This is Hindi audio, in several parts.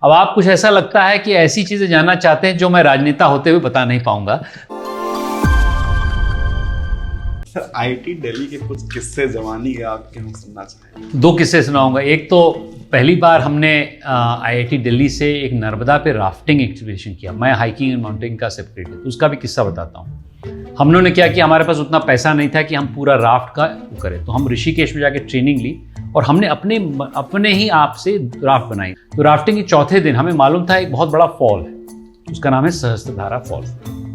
अब आप कुछ ऐसा लगता है कि ऐसी चीजें जानना चाहते हैं जो मैं राजनेता होते हुए बता नहीं पाऊंगा। सर, आईआईटी दिल्ली के कुछ किस्से जवानी के आपके हम सुनना चाहेंगे। 2 किस्से सुनाऊंगा। एक तो पहली बार हमने आईआईटी दिल्ली से एक नर्मदा पे राफ्टिंग एक्सपीडिशन किया। मैं हाइकिंग एंड माउंटेनिंग का सेक्रेटरी, तो उसका भी किस्सा बताता हूँ। हम लोगों ने क्या किया, हमारे पास उतना पैसा नहीं था कि हम पूरा राफ्ट का करें, तो हम ऋषिकेश में जाके ट्रेनिंग ली और हमने अपने ही आप से राफ्ट बनाई। तो राफ्टिंग के चौथे दिन हमें मालूम था एक बहुत बड़ा फॉल है, उसका नाम है सहस्त्रधारा फॉल।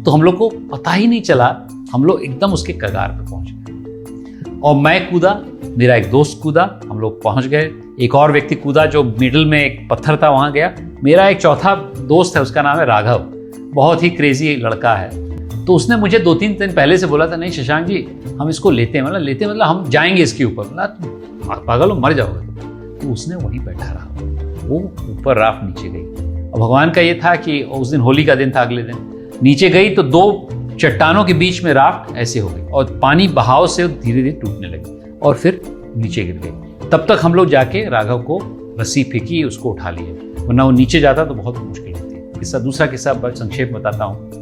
तो हम लोग को पता ही नहीं चला, हम लोग एकदम उसके कगार पे पहुंच गए और मैं कूदा, मेरा एक दोस्त कूदा, हम लोग पहुंच गए। एक और व्यक्ति कूदा जो मिडिल में एक पत्थर था, वहां गया। मेरा एक चौथा दोस्त है, उसका नाम है राघव, बहुत ही क्रेजी लड़का है। तो उसने मुझे 2-3 दिन पहले से बोला था, नहीं शशांक जी हम इसको लेते हैं, मतलब हम जाएंगे इसके ऊपर। तुम पागल हो, मर जाओगे। तो उसने वहीं बैठा रहा, वो ऊपर राफ्ट नीचे गई। और भगवान का ये था कि उस दिन होली का दिन था, अगले दिन नीचे गई तो 2 चट्टानों के बीच में राफ्ट ऐसे हो गई और पानी बहाव से धीरे धीरे टूटने लगी और फिर नीचे गिर गई। तब तक हम लोग जाके राघव को रस्सी फेंकी, उसको उठा लिए, वरना वो नीचे जाता तो बहुत मुश्किल होती है। किस्सा, दूसरा किस्सा बड़ा संक्षेप बताता हूँ।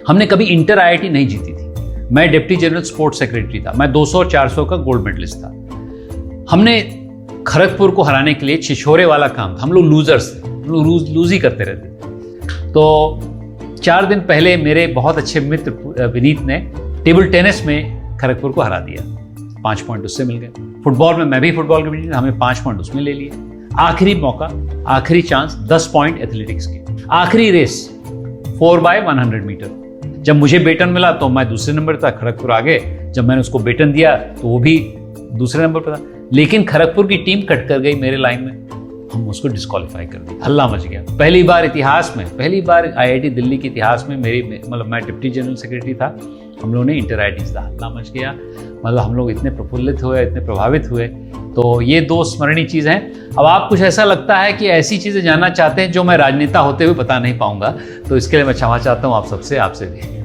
हमने कभी इंटर आईआईटी नहीं जीती थी। मैं डिप्टी जनरल स्पोर्ट्स सेक्रेटरी था, मैं 200 और 400 का गोल्ड मेडलिस्ट था। हमने खड़गपुर को हराने के लिए छिछोरे वाला काम, हम लोग लूजर्स थे, लूज ही करते रहते थे। तो 4 दिन पहले मेरे बहुत अच्छे मित्र विनीत ने टेबल टेनिस में खड़गपुर को हरा दिया, 5 पॉइंट उससे मिल गए। फुटबॉल में मैं भी फुटबॉल के विनीत, हमें 5 पॉइंट उसमें ले लिए। आखिरी मौका, आखिरी चांस, 10 पॉइंट एथलेटिक्स के। आखिरी रेस 4x100 मीटर, जब मुझे बेटन मिला तो मैं दूसरे नंबर था, खड़गपुर आगे। जब मैंने उसको बेटन दिया तो वो भी दूसरे नंबर पर था, लेकिन खड़गपुर की टीम कट कर गई मेरे लाइन में, हम उसको डिस्क्वालीफाई कर दिया। हल्ला मच गया। पहली बार इतिहास में, पहली बार आईआईटी दिल्ली के इतिहास में मैं डिप्टी जनरल सेक्रेटरी था, हम लोगों ने इंटर आईआईटी था, हल्ला मच गया। हम लोग इतने प्रफुल्लित हुए, इतने प्रभावित हुए। तो ये 2 स्मरणीय चीज़ हैं। अब आप कुछ ऐसा लगता है कि ऐसी चीज़ें जानना चाहते हैं जो मैं राजनेता होते हुए बता नहीं पाऊंगा, तो इसके लिए मैं क्षमा चाहता हूँ आप सबसे, आपसे भी।